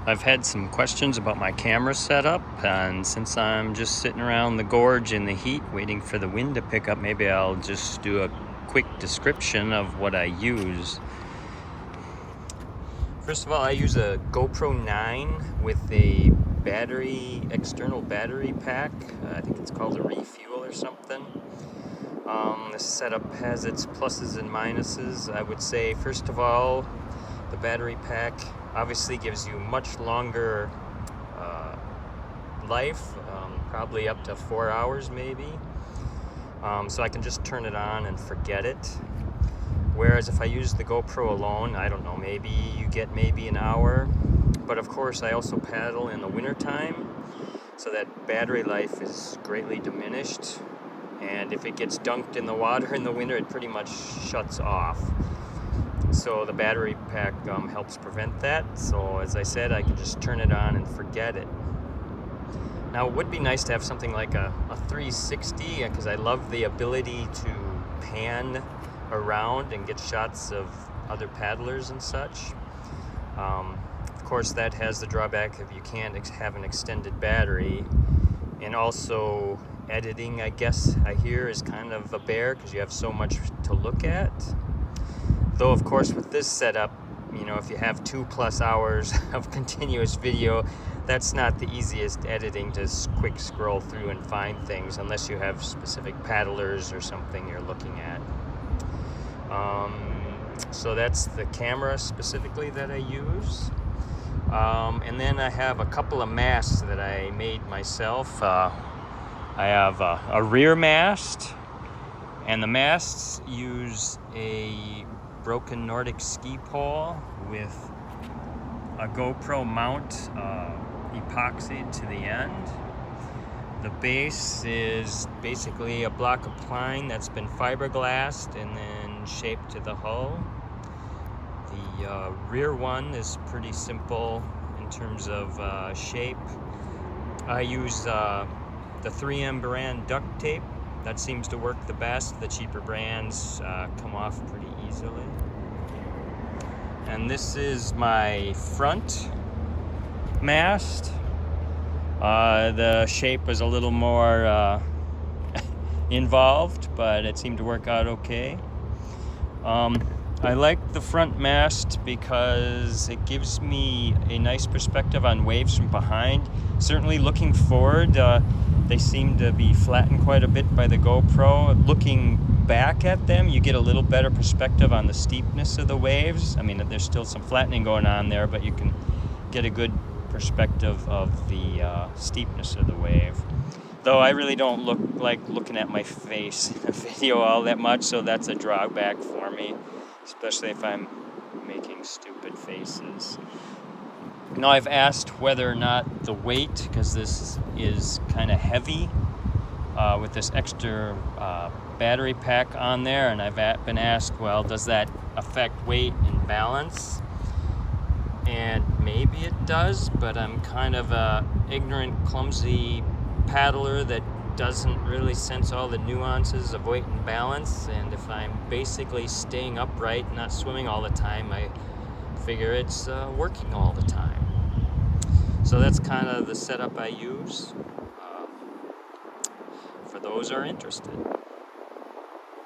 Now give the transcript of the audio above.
I've had some questions about my camera setup, and since I'm just sitting around the gorge in the heat waiting for the wind to pick up, maybe I'll just do a quick description of what I use. First of all, I use a GoPro 9 with a external battery pack. I think it's called a refuel or something. This setup has its pluses and minuses. I would say, first of all, the battery pack obviously gives you much longer life, probably up to 4 hours maybe. So I can just turn it on and forget it. Whereas if I use the GoPro alone, I don't know, maybe you get maybe an hour. But of course I also paddle in the wintertime, so that battery life is greatly diminished. And if it gets dunked in the water in the winter, it pretty much shuts off. So the battery pack helps prevent that. So as I said, I can just turn it on and forget it. Now it would be nice to have something like a 360, because I love the ability to pan around and get shots of other paddlers and such. Of course that has the drawback of you can't have an extended battery, and also editing, I guess I hear, is kind of a bear because you have so much to look at. Though of course with this setup, you know, if you have 2+ hours of continuous video, that's not the easiest editing to quick scroll through and find things, unless you have specific paddlers or something you're looking at. So that's the camera specifically that I use. And then I have a couple of masts that I made myself. I have a rear mast, and the masts use a broken Nordic ski pole with a GoPro mount epoxied to the end. The base is basically a block of pine that's been fiberglassed and then shaped to the hull. The rear one is pretty simple in terms of shape. I use the 3M brand duct tape. That seems to work the best. The cheaper brands come off pretty easily. And this is my front mast. The shape was a little more involved, but it seemed to work out okay. I like the front mast because it gives me a nice perspective on waves from behind. Certainly looking forward, they seem to be flattened quite a bit by the GoPro. Looking back at them, you get a little better perspective on the steepness of the waves. I mean, there's still some flattening going on there, but you can get a good perspective of the steepness of the wave. Though I really don't like looking at my face in a video all that much, so that's a drawback for me, especially if I'm making stupid faces. Now I've asked whether or not the weight, because this is kind of heavy with this extra battery pack on there, and I've been asked, well, does that affect weight and balance? And maybe it does, but I'm kind of a ignorant, clumsy paddler that doesn't really sense all the nuances of weight and balance. And if I'm basically staying upright, not swimming all the time, I figure it's working all the time. So that's kind of the setup I use for those who are interested.